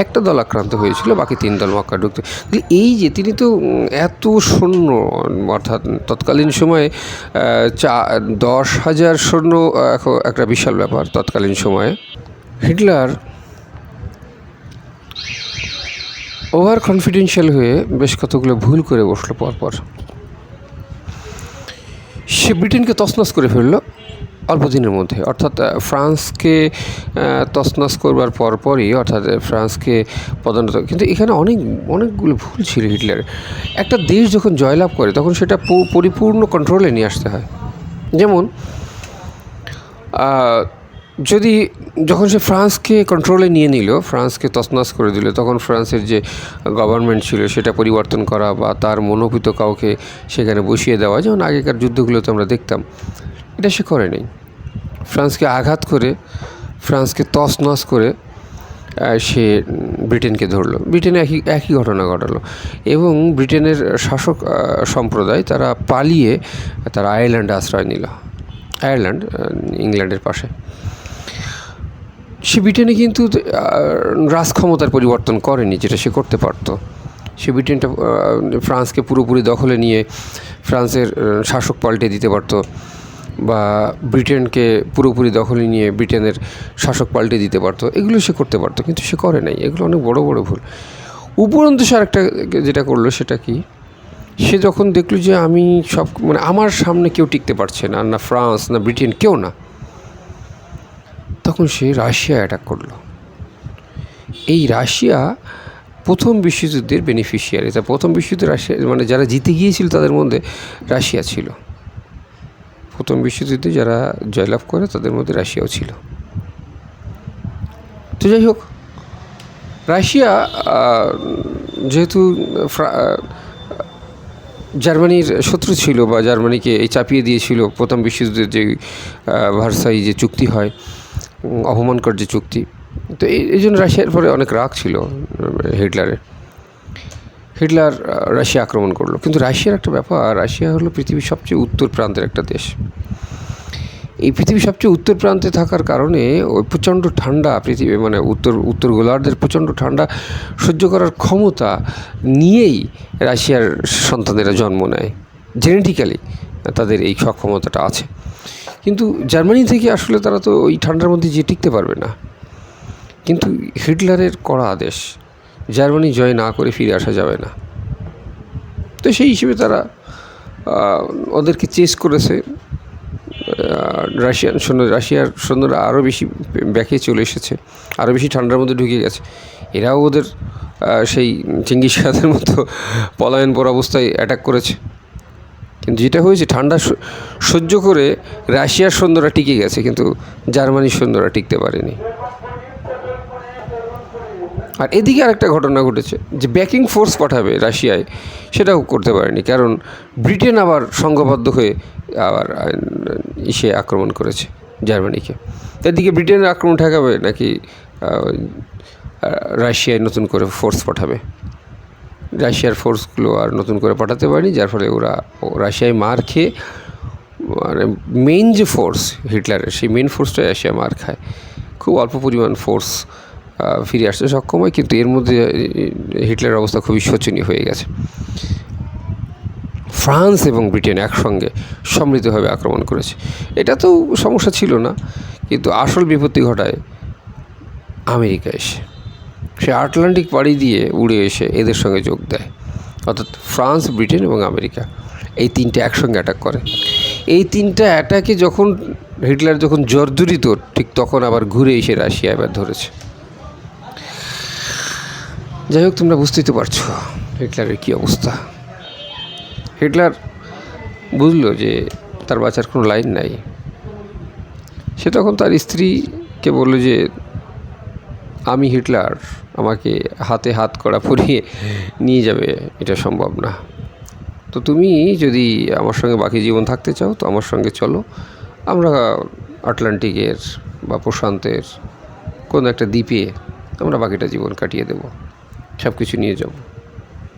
একটা দল আক্রান্ত হয়েছিল, বাকি 3 দল মক্কা ঢুকতে। এই যে তিনি তো এত সৈন্য, অর্থাৎ তৎকালীন সময়ে 10,000 সৈন্য একটা বিশাল ব্যাপার তৎকালীন সময়ে। হিটলার ওভার কনফিডেন্সিয়াল হয়ে বেশ কতগুলো ভুল করে বসলো পরপর। সে ব্রিটেনকে তছনছ করে ফেললো অল্প দিনের মধ্যে, অর্থাৎ ফ্রান্সকে তছনছ করবার পরপরই, অর্থাৎ ফ্রান্সকে পদানত। কিন্তু এখানে অনেকগুলো ভুল ছিল হিটলারের। একটা দেশ যখন জয়লাভ করে তখন সেটা পরিপূর্ণ কন্ট্রোলে নিয়ে আসতে হয়। যেমন যখন সে ফ্রান্সকে কন্ট্রোলে নিয়ে নিল, ফ্রান্সকে তছনছ করে দিল, তখন ফ্রান্সের যে গভর্নমেন্ট ছিল সেটা পরিবর্তন করা বা তার মনোভূত কাউকে সেখানে বসিয়ে দেওয়া, যেমন আগেকার যুদ্ধগুলোতে আমরা দেখতাম, এটা সে করেনি। ফ্রান্সকে আঘাত করে, ফ্রান্সকে তছনছ করে সে ব্রিটেনকে ধরলো। ব্রিটেনে একই ঘটনা ঘটালো এবং ব্রিটেনের শাসক সম্প্রদায় তারা পালিয়ে তারা আয়ারল্যান্ডে আশ্রয় নিল। আয়ারল্যান্ড ইংল্যান্ডের পাশে। সে ব্রিটেনে কিন্তু রাজক্ষমতার পরিবর্তন করেনি, যেটা সে করতে পারতো। সে ব্রিটেনটা ফ্রান্সকে পুরোপুরি দখলে নিয়ে ফ্রান্সের শাসক পাল্টে দিতে পারতো, বা ব্রিটেনকে পুরোপুরি দখলে নিয়ে ব্রিটেনের শাসক পাল্টে দিতে পারতো, এগুলো সে করতে পারতো, কিন্তু সে করে নাই। এগুলো অনেক বড় বড় ভুল। উপরন্তু সে আরেকটা যেটা করলো সেটা কি, সে যখন দেখলো যে আমি মানে আমার সামনে কেউ টিকতে পারছে না, না ফ্রান্স না ব্রিটেন, কেউ না, তখন সে রাশিয়া অ্যাটাক করলো। এই রাশিয়া প্রথম বিশ্বযুদ্ধের বেনিফিশিয়ারি। তা প্রথম বিশ্বযুদ্ধে রাশিয়া, মানে যারা জিতে গিয়েছিল তাদের মধ্যে রাশিয়া ছিল। প্রথম বিশ্বযুদ্ধে যারা জয়লাভ করে তাদের মধ্যে রাশিয়াও ছিল। তো যাই হোক, রাশিয়া যেহেতু জার্মানির শত্রু ছিল বা জার্মানিকে এই চাপিয়ে দিয়েছিল প্রথম বিশ্বযুদ্ধের যে ভার্সাই যে চুক্তি হয়, অপমানকর যে চুক্তি, তো এই জন্য রাশিয়ার পরে অনেক রাগ ছিল হিটলার রাশিয়া আক্রমণ করলো। কিন্তু রাশিয়ার একটা ব্যাপার, রাশিয়া হলো পৃথিবীর সবচেয়ে উত্তর প্রান্তের একটা দেশ। এই পৃথিবীর সবচেয়ে উত্তর প্রান্তে থাকার কারণে ওই প্রচণ্ড ঠান্ডা, পৃথিবী মানে উত্তর গোলার্ধের প্রচণ্ড ঠান্ডা সহ্য করার ক্ষমতা নিয়েই রাশিয়ার সন্তানেরা জন্ম নেয়। জেনেটিক্যালি তাদের এই সক্ষমতাটা আছে। কিন্তু জার্মানি থেকে আসলে তারা তো ওই ঠান্ডার মধ্যে যেয়ে টিকতে পারবে না। কিন্তু হিটলারের কড়া আদেশ, জার্মানি জয় না করে ফিরে আসা যাবে না। তো সেই হিসেবে তারা ওদেরকে চেস করেছে। রাশিয়ার সৈন্যরা আরও বেশি ব্যাকে চলে এসেছে, আরও বেশি ঠান্ডার মধ্যে ঢুকে গেছে। এরাও ওদের সেই চেঙ্গিস খানের মতো পলায়নপর অবস্থায় অ্যাটাক করেছে। কিন্তু যেটা হয়েছে, ঠান্ডা সহ্য করে রাশিয়ার সৈন্যরা টিকে গেছে, কিন্তু জার্মানির সৈন্যরা টিকতে পারেনি। আর এদিকে আরেকটা ঘটনা ঘটেছে যে ব্যাকিং ফোর্স পাঠাবে রাশিয়ায়, সেটাও করতে পারেনি, কারণ ব্রিটেন আবার সংঘবদ্ধ হয়ে আবার সে আক্রমণ করেছে জার্মানিকে। এদিকে ব্রিটেনের আক্রমণ ঠেকাবে নাকি রাশিয়ায় নতুন করে ফোর্স পাঠাবে? রাশিয়ার ফোর্সগুলো আর নতুন করে পাঠাতে পারেনি, যার ফলে ওরা রাশিয়ায় মার খেয়ে, মানে মেইন যে ফোর্স হিটলারের, সেই মেইন ফোর্সটাই রাশিয়া মার খায়। খুব অল্প পরিমাণ ফোর্স ফিরে আসতে সক্ষম হয়, কিন্তু এর মধ্যে হিটলারের অবস্থা খুবই শোচনীয় হয়ে গেছে। ফ্রান্স এবং ব্রিটেন একসঙ্গে সম্মিলিতভাবে আক্রমণ করেছে। এটা তো সমস্যা ছিল না, কিন্তু আসল বিপত্তি ঘটায় আমেরিকা এসে। সে আটলান্টিক পাড়ি দিয়ে উড়ে এসে এদের সঙ্গে যোগ দেয়। অর্থাৎ ফ্রান্স, ব্রিটেন এবং আমেরিকা, এই তিনটে একসঙ্গে অ্যাটাক করে। এই তিনটা অ্যাটাকে যখন হিটলার যখন জর্জরিত, ঠিক তখন আবার ঘুরে এসে রাশিয়া এবার ধরেছে। যাই হোক, তোমরা বুঝতেই তো পারছো হিটলারের কী অবস্থা। হিটলার বুঝলো যে তার বাঁচার কোনো লাইন নাই। সে তখন তার স্ত্রীকে বলল যে, আমি হিটলার, আমাকে হাতে হাত কড়া পরিয়ে নিয়ে যাবে এটা সম্ভব না। তো তুমি যদি আমার সঙ্গে বাকি জীবন থাকতে চাও, তো আমার সঙ্গে চলো, আমরা আটলান্টিকের বা প্রশান্তের কোনো একটা দ্বীপে আমরা বাকিটা জীবন কাটিয়ে দেব, সব কিছু নিয়ে যাব।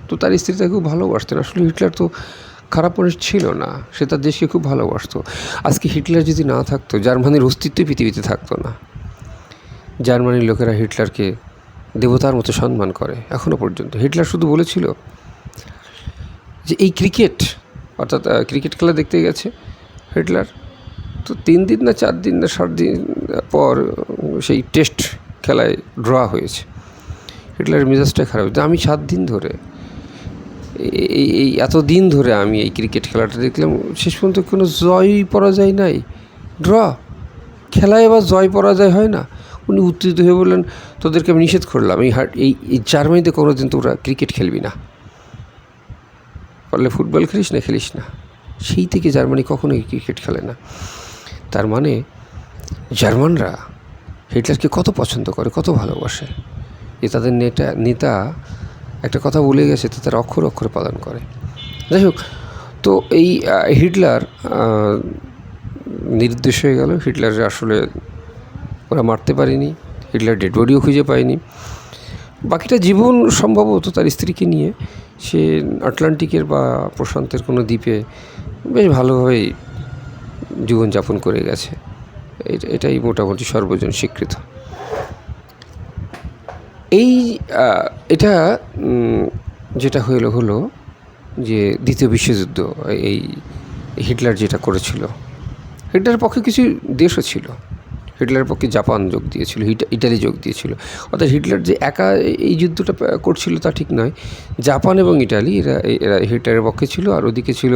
তো তার স্ত্রী তাকে খুব ভালোবাসতেন। আসলে হিটলার তো খারাপ মানুষ ছিল না, সে তার দেশকে খুব ভালোবাসতো। আজকে হিটলার যদি না থাকতো, জার্মানির অস্তিত্বই পৃথিবীতে থাকতো না। জার্মানির লোকেরা হিটলারকে দেবতার মতো সম্মান করে এখনও পর্যন্ত। হিটলার শুধু বলেছিল যে এই ক্রিকেট, অর্থাৎ ক্রিকেট খেলা দেখতে গেছে হিটলার, তো 3 দিন না 4 দিন না 7 দিন পর সেই টেস্ট খেলায় ড্র হয়েছে। হিটলারের মেজাজটা খারাপ। আমি 7 দিন ধরে, এই এত দিন ধরে আমি এই ক্রিকেট খেলাটা দেখলাম, শেষ পর্যন্ত কোনো জয় পরাজয় নাই, ড্র। খেলায় এবার জয় পরাজয় হয় না। উনি উত্তেজিত হয়ে বললেন, তোদেরকে আমি নিষেধ করলাম, এই জার্মানিতে কোনো দিন তোরা ক্রিকেট খেলবি না, পারলে ফুটবল খেলিস না। সেই থেকে জার্মানি কখনোই ক্রিকেট খেলে না। তার মানে জার্মানরা হিটলারকে কত পছন্দ করে, কত ভালোবাসে। তাদের নেতা একটা কথা বলে গেছে, তো তারা অক্ষরে অক্ষরে পালন করে। যাই হোক, তো এই হিটলার নির্দেশ হয়ে গেল। হিটলারের আসলে ওরা মারতে পারেনি, হিটলার ডেড বডিও খুঁজে পায়নি। বাকিটা জীবন সম্ভবত তার স্ত্রীকে নিয়ে সে আটলান্টিকের বা প্রশান্তের কোনো দ্বীপে বেশ ভালোভাবেই জীবনযাপন করে গেছে। এটাই মোটামুটি সর্বজন স্বীকৃত। এটা যেটা হলো যে দ্বিতীয় বিশ্বযুদ্ধ, এই হিটলার যেটা করেছিল, হিটলারের পক্ষে কিছু দেশও ছিল। হিটলারের পক্ষে জাপান যোগ দিয়েছিল, ইটালি যোগ দিয়েছিল। অর্থাৎ হিটলার যে একা এই যুদ্ধটা করছিল তা ঠিক নয়। জাপান এবং ইটালি এরা হিটলারের পক্ষে ছিল, আর ওদিকে ছিল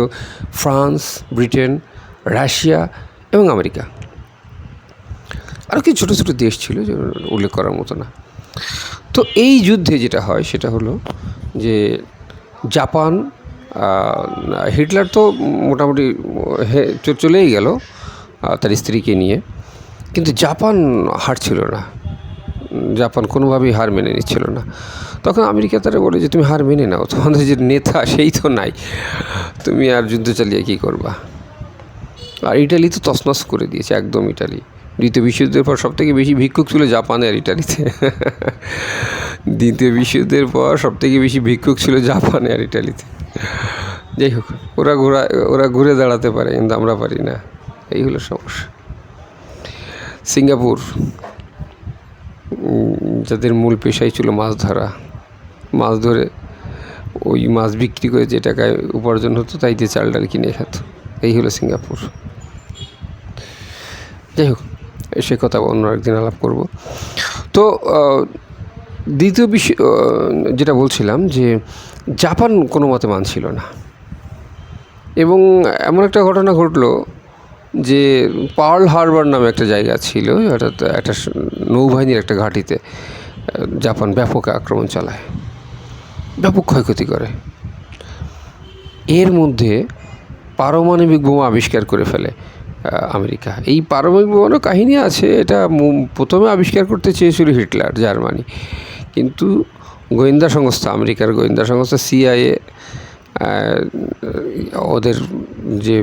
ফ্রান্স, ব্রিটেন, রাশিয়া এবং আমেরিকা। আরও কিছু ছোটো ছোটো দেশ ছিল যে উল্লেখ করার মতো না। তো এই যুদ্ধে যেটা হয় সেটা হলো যে জাপান, হিটলার তো মোটামুটি চলেই গেল তার স্ত্রীকে নিয়ে, কিন্তু জাপান হারছিল না। জাপান কোনোভাবেই হার মেনে নিচ্ছিল না। তখন আমেরিকা তারা বলে যে, তুমি হার মেনে নাও, তোমাদের যে নেতা সেই তো নাই, তুমি আর যুদ্ধ চালিয়ে কী করবা। আর ইটালি তো তছনছ করে দিয়েছে একদম। ইটালি দ্বিতীয় বিশ্বযুদ্ধের পর সবথেকে বেশি ভিক্ষুক ছিল জাপানে আর ইটালিতে। দ্বিতীয় বিশ্বযুদ্ধের পর সবথেকে বেশি ভিক্ষুক ছিল জাপানে আর ইটালিতে। যাই হোক, ওরা ঘুরে দাঁড়াতে পারে, কিন্তু আমরা পারি না, এই হলো সমস্যা। সিঙ্গাপুর, যাদের মূল পেশাই ছিল মাছ ধরা, মাছ ধরে ওই মাছ বিক্রি করে যে টাকায় উপার্জন হতো তাই দিয়ে চাল ডাল কিনে খেত। এই হলো সিঙ্গাপুর। যাই হোক, সে কথা অন্য একদিন আলাপ করব। তো দ্বিতীয় বিষয় যেটা বলছিলাম যে জাপান কোনো মতে মানছিল না, এবং এমন একটা ঘটনা ঘটলো যে পার্ল হারবার নামে একটা জায়গা ছিল, অর্থাৎ একটা নৌবাহিনীর একটা ঘাঁটিতে জাপান ব্যাপক আক্রমণ চালায়, ব্যাপক ক্ষয়ক্ষতি করে। এর মধ্যে পারমাণবিক বোমা আবিষ্কার করে ফেলে আমেরিকা। এই পারমাণবিক বোমারও কাহিনী আছে। এটা প্রথমে আবিষ্কার করতে চেয়েছিল হিটলার, জার্মানি, কিন্তু গোয়েন্দা সংস্থা, আমেরিকার গোয়েন্দা সংস্থা সিআইএ ওদের যে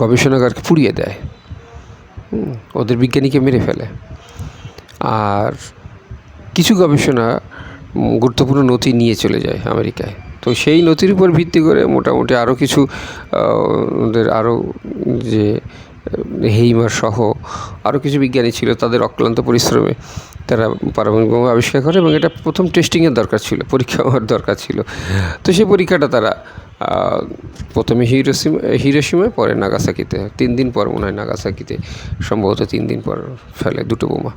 গবেষণাগারকে পুড়িয়ে দেয়, ওদের বিজ্ঞানীকে মেরে ফেলে। আর কিছু গবেষণা গুরুত্বপূর্ণ নথি নিয়ে চলে যায় আমেরিকায়। তো সেই নথির উপর ভিত্তি করে মোটামুটি আরও কিছু ওদের আরও যে হেইমার সহ আরও কিছু বিজ্ঞানী ছিল, তাদের অক্লান্ত পরিশ্রমে তারা পারমাণবিক বোমা আবিষ্কার করে, এবং এটা প্রথম টেস্টিংয়ের দরকার ছিল, পরীক্ষা হওয়ার দরকার ছিল। তো সেই পরীক্ষাটা তারা প্রথমে হিরোশিমায়, পরে নাগাসাকিতে, 3 দিন পর মনে হয় নাগাসাকিতে, সম্ভবত 3 দিন পর ফেলে দুটো বোমা।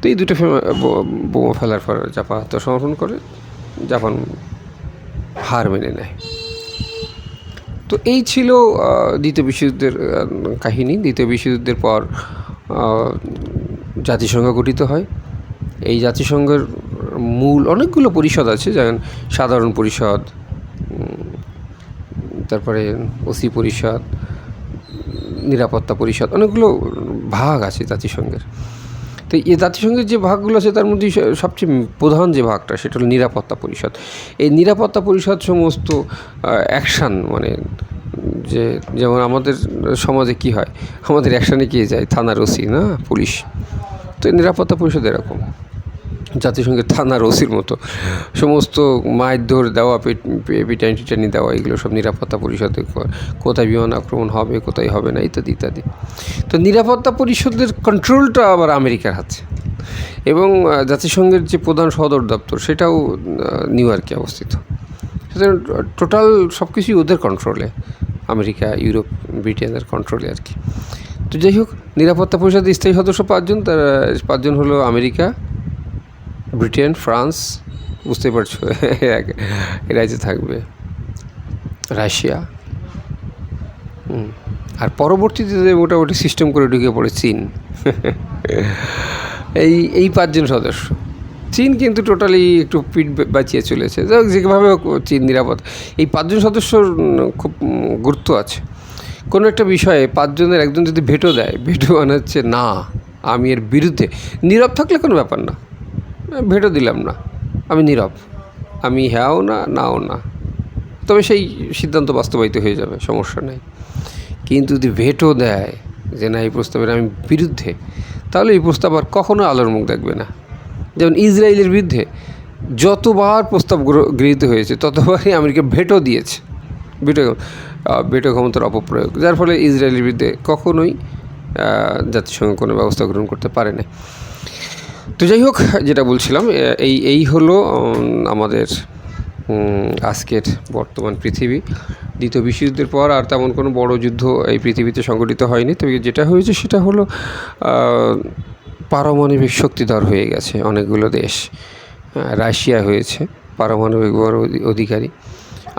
তো এই দুটো বোমা ফেলার পর জাপান আত্মসমর্পণ করে, জাপান হার মেনে নেয়। তো এই ছিল দ্বিতীয় বিশ্বযুদ্ধের কাহিনী। দ্বিতীয় বিশ্বযুদ্ধের পর জাতিসংঘ গঠিত হয়। এই জাতিসংঘের মূল অনেকগুলো পরিষদ আছে, যেমন সাধারণ পরিষদ, তারপরে ওসি পরিষদ, নিরাপত্তা পরিষদ, অনেকগুলো ভাগ আছে জাতিসংঘের। তো এই জাতিসংঘের যে ভাগগুলো আছে তার মধ্যে সবচেয়ে প্রধান যে ভাগটা সেটা হলো নিরাপত্তা পরিষদ। এই নিরাপত্তা পরিষদ সমস্ত অ্যাকশান, মানে যেমন আমাদের সমাজে কি হয়, আমাদের অ্যাকশানে কে যায়, থানার ওসি না, পুলিশ। তো নিরাপত্তা পরিষদ এরকম জাতিসংঘের থানার ওসির মতো সমস্ত মারধর দেওয়া, পিটানি দেওয়া, এগুলো সব নিরাপত্তা পরিষদে, কোথায় বিমান আক্রমণ হবে, কোথায় হবে না, ইত্যাদি ইত্যাদি। তো নিরাপত্তা পরিষদের কন্ট্রোলটা আবার আমেরিকার হাতে, এবং জাতিসংঘের যে প্রধান সদর দপ্তর সেটাও নিউ ইয়র্কে অবস্থিত। সুতরাং টোটাল সব কিছুই ওদের কন্ট্রোলে, আমেরিকা, ইউরোপ, ব্রিটেনের কন্ট্রোলে আর কি। তো যাই হোক, নিরাপত্তা পরিষদের স্থায়ী সদস্য 5 জন। তারা 5 জন হলো আমেরিকা, ব্রিটেন, ফ্রান্স, বুঝতে পারছো এরা যে থাকবে, রাশিয়া, আর পরবর্তীতে মোটামুটি সিস্টেম করে ঢুকে পড়ে চীন। এই 5 জন সদস্য। চীন কিন্তু টোটালি একটু পিঠ বাঁচিয়ে চলেছে, যেভাবে চীন নিরাপদ। এই 5 জন সদস্যর খুব গুরুত্ব আছে। কোনো একটা বিষয়ে 5 জনের একজন যদি ভেটো দেয়, ভেটো মানে হচ্ছে না, আমি এর বিরুদ্ধে, নীরব থাকলে কোনো ব্যাপার না, ভেটো দিলাম না, আমি নীরব, আমি হ্যাঁও না, নাও না, তবে সেই সিদ্ধান্ত বাস্তবায়িত হয়ে যাবে, সমস্যা নেই। কিন্তু যদি ভেটো দেয় যে না, এই প্রস্তাবের আমি বিরুদ্ধে, তাহলে এই প্রস্তাব আর কখনো আলোর মুখ দেখবে না। যেমন ইসরায়েলের বিরুদ্ধে যতবার প্রস্তাব গৃহীত হয়েছে ততবারই আমেরিকা ভেটো দিয়েছে, ভেটো ক্ষমতার অপপ্রয়োগ, যার ফলে ইসরায়েলের বিরুদ্ধে কখনোই জাতিসংঘ কোনো ব্যবস্থা গ্রহণ করতে পারে না। তো যাই হোক, যেটা বলছিলাম, এই হলো আমাদের আজকের বর্তমান পৃথিবী। দ্বিতীয় বিশ্বযুদ্ধের পর আর তেমন কোনো বড় যুদ্ধ এই পৃথিবীতে সংঘটিত হয়নি। তবে যেটা হয়েছে সেটা হলো পারমাণবিক শক্তিধর হয়ে গেছে অনেকগুলো দেশ। রাশিয়া হয়েছে পারমাণবিক বোমার অধিকারী,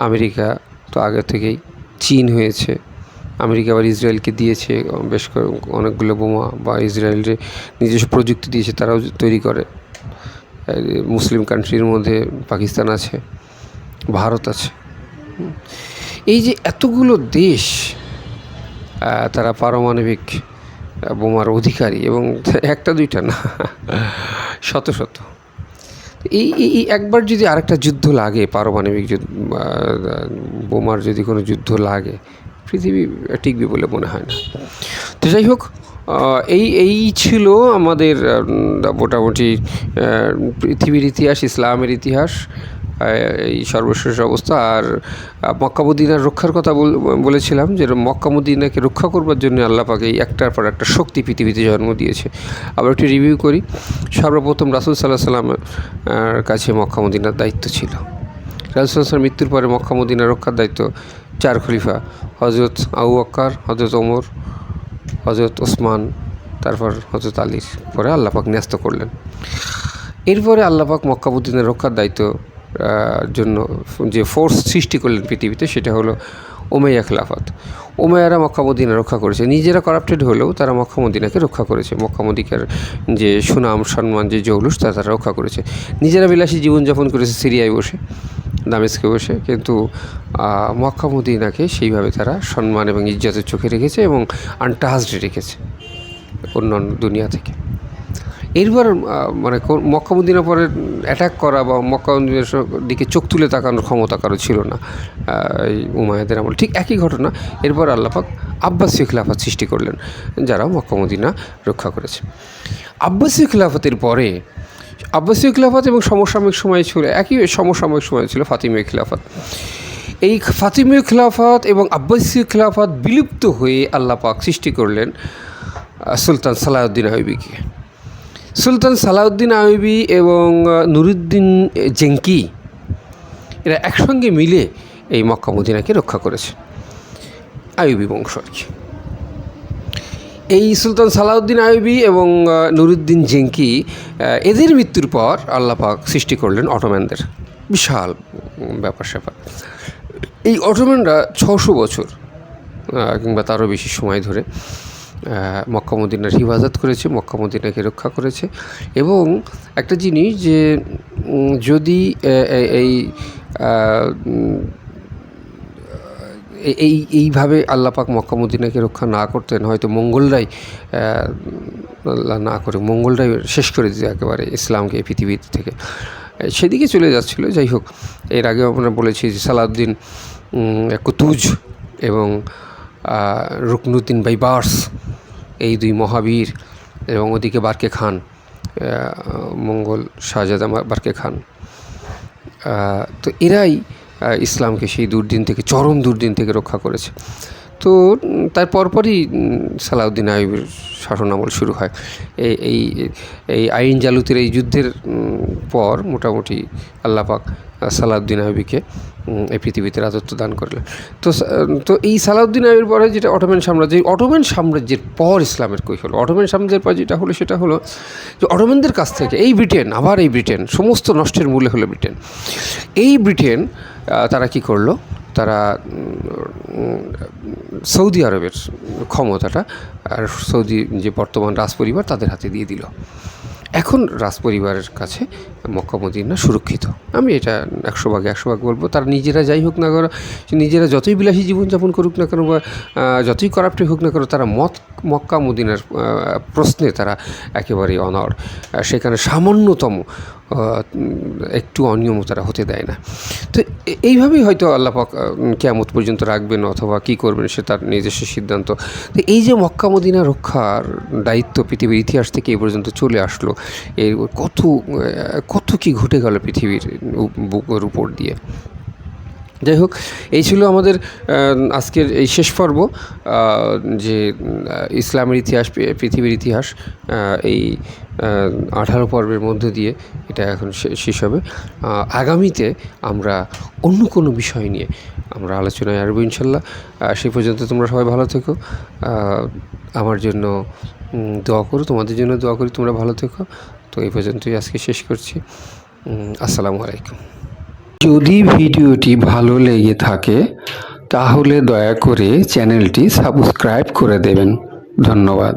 আমেরিকা তো আগে থেকেই, চীন হয়েছে, আমেরিকা আবার ইসরায়েলকে দিয়েছে বেশ অনেকগুলো বোমা, বা ইসরায়েলকে নিজস্ব প্রযুক্তি দিয়েছে, তারাও তৈরি করে। মুসলিম কান্ট্রির মধ্যে পাকিস্তান আছে, ভারত আছে। এই যে এতগুলো দেশ, তারা পারমাণবিক বোমার অধিকারী, এবং একটা দুইটা না, শত শত। এই একবার যদি আরেকটা যুদ্ধ লাগে, পারমাণবিক বোমার যদি কোনো যুদ্ধ লাগে, পৃথিবী টিকবে বলে মনে হয় না। তো যাই হোক, এই ছিল আমাদের মোটামুটি পৃথিবীর ইতিহাস, ইসলামের ইতিহাস, এই সর্বশেষ অবস্থা। আর মক্কা মদিনার রক্ষার কথা বলেছিলাম, যে মক্কা মদিনাকে রক্ষা করবার জন্য আল্লাহ পাক এই একটার পর একটা শক্তি পৃথিবীতে জন্ম দিয়েছে। আবার একটু রিভিউ করি। সর্বপ্রথম রাসূল সাল্লাল্লাহু আলাইহি ওয়াসাল্লামের কাছে মক্কা মদিনার দায়িত্ব ছিল। রাসূলুল্লাহর মৃত্যুর পরে মক্কা মদিনা রক্ষার দায়িত্ব 4 খলিফা, হযরত আবু বকর, হযরত ওমর, হযরত ওসমান, তারপর হযরত আলীর পরে আল্লাহ পাক ন্যস্ত করলেন। এরপরে আল্লাহ পাক মক্কা মদিনা রক্ষার দায়িত্ব জন্য যে ফোর্স সৃষ্টি করলেন পৃথিবীতে, সেটা হলো উমাইয়া খিলাফত। উমাইয়ারা মক্কা মদিনা রক্ষা করেছে, নিজেরা কারাপ্টেড হলেও তারা মক্কা মদিনাকে রক্ষা করেছে। মক্কা মদিনার যে সুনাম সম্মান, যে জৌলুস, তারা রক্ষা করেছে। নিজেরা বিলাসী জীবনযাপন করেছে সিরিয়ায় বসে, দামেস্কে বসে, কিন্তু মক্কা মদিনাকে সেইভাবে তারা সম্মান এবং ইজ্জতের চোখে রেখেছে এবং আনটাচড রেখেছে অন্যান্য দুনিয়া থেকে। এরপর মানে মক্কা মদিনা পরে অ্যাটাক করা বা মক্কা মদিনার দিকে চোখ তুলে তাকানোর ক্ষমতা কারো ছিল না এই উমাইয়াদের আমল। ঠিক একই ঘটনা এরপর আল্লাহ পাক আব্বাসীয় খিলাফত সৃষ্টি করলেন, যারা মক্কা মদিনা রক্ষা করেছে। আব্বাসীয় খিলাফতের পরে আব্বাসীয় খিলাফত এবং সমসাময়িক সময় ছিল, একই সমসাময়িক সময় ছিল ফাতিমীয় খিলাফত। এই ফাতিমীয় খিলাফত এবং আব্বাসীয় খিলাফত বিলুপ্ত হয়ে আল্লাহ পাক সৃষ্টি করলেন সুলতান সালাহউদ্দিন আইয়ুবীকে। সুলতান সালাহউদ্দিন আইয়ুবী এবং নুরুদ্দিন জেঙ্কি এরা একসঙ্গে মিলে এই মক্কা মদিনাকে রক্ষা করেছে, আইয়ুবী বংশ আর কি। এই সুলতান সালাহউদ্দিন আইয়ুবী এবং নুরুদ্দিন জেঙ্কি এদের মৃত্যুর পর আল্লাহ পাক সৃষ্টি করলেন অটোম্যানদের। বিশাল ব্যাপার স্যাপার। এই অটোম্যানরা 600 বছর কিংবা তারও বেশি সময় ধরে মক্কা মদিনার হিফাজত করেছে, মক্কা মদিনাকে রক্ষা করেছে। এবং একটা জিনিস যে যদি এইভাবে আল্লাহ পাক মক্কা মদিনাকে রক্ষা না করতেন, হয়তো মঙ্গলরাই না করে মঙ্গলরাই শেষ করে দিতে একেবারে ইসলামকে এই পৃথিবী থেকে, সেদিকে চলে যাচ্ছিল। যাই হোক, এর আগেও আমরা বলেছি যে সালাউদ্দিন কুতুজ এবং রুকনুদ্দিন বাইবার্স, এই 2 মহাবীর, এবং ওদিকে বারকে খান, মঙ্গল শাহজাদা বারকে খান, তো এরাই ইসলামকে সেই দুর্দিন থেকে, চরম দুর্দিন থেকে রক্ষা করেছে। তো তার পরপরই সালাউদ্দিন আইয়ুবীর শাসনামল শুরু হয়। এই এই আইন জালুতের এই যুদ্ধের পর মোটামুটি আল্লাহ পাক সালাউদ্দিন আইয়ুবীকে এই পৃথিবীতে রাজত্ব দান করলেন। তো এই সালাউদ্দিন আইয়ুবীর পরে যেটা অটোম্যান সাম্রাজ্য, অটোম্যান সাম্রাজ্যের পর ইসলামের কই হলো। অটোম্যান সাম্রাজ্যের পর যেটা হলো সেটা হলো যে অটোম্যানদের কাছ থেকে এই ব্রিটেন, আবার এই ব্রিটেন, সমস্ত নষ্টের মূলে হলো ব্রিটেন। এই ব্রিটেন তারা কি করলো, তারা সৌদি আরবের ক্ষমতাটা আর সৌদি যে বর্তমান রাজপরিবার তাদের হাতে দিয়ে দিল। এখন রাজপরিবারের কাছে মক্কা মদিনা সুরক্ষিত। আমি এটা 100 ভাগে 100 ভাগ বলবো। তারা নিজেরা যাই হোক না কেন, নিজেরা যতই বিলাসী জীবনযাপন করুক না কেন বা যতই করাপ্টেড হোক না কেন, তারা মক্কা মদিনার প্রশ্নে তারা একেবারেই অনড়। সেখানে সামান্যতম একটু অনিয়ম তারা হতে দেয় না। তো এইভাবেই হয়তো আল্লাহ পাক কিয়ামত পর্যন্ত রাখবেন অথবা কী করবেন সে তার নিজস্ব সিদ্ধান্ত। তো এই যে মক্কা মদিনা রক্ষার দায়িত্ব পৃথিবীর ইতিহাস থেকে এই পর্যন্ত চলে আসলো, এর কত কী ঘটে গেল পৃথিবীর বুকের উপর দিয়ে। যাই হোক, এই ছিল আমাদের আজকের এই শেষ পর্ব, যে ইসলামের ইতিহাস, পৃথিবীর ইতিহাস। এই 18 পর্বের মধ্য দিয়ে এটা এখন শেষ হবে। আগামীতে আমরা অন্য কোনো বিষয় নিয়ে আমরা আলোচনায় আসবো ইনশাল্লাহ। সেই পর্যন্ত তোমরা সবাই ভালো থেকো, আমার জন্য দোয়া করো, তোমাদের জন্য দোয়া করি, তোমরা ভালো থেকো। তো এই পর্যন্তই আজকে শেষ করছি। আসসালামু আলাইকুম। যদি ভিডিওটি ভালো লেগে থাকে তাহলে দয়া করে চ্যানেলটি সাবস্ক্রাইব করে দেবেন। ধন্যবাদ।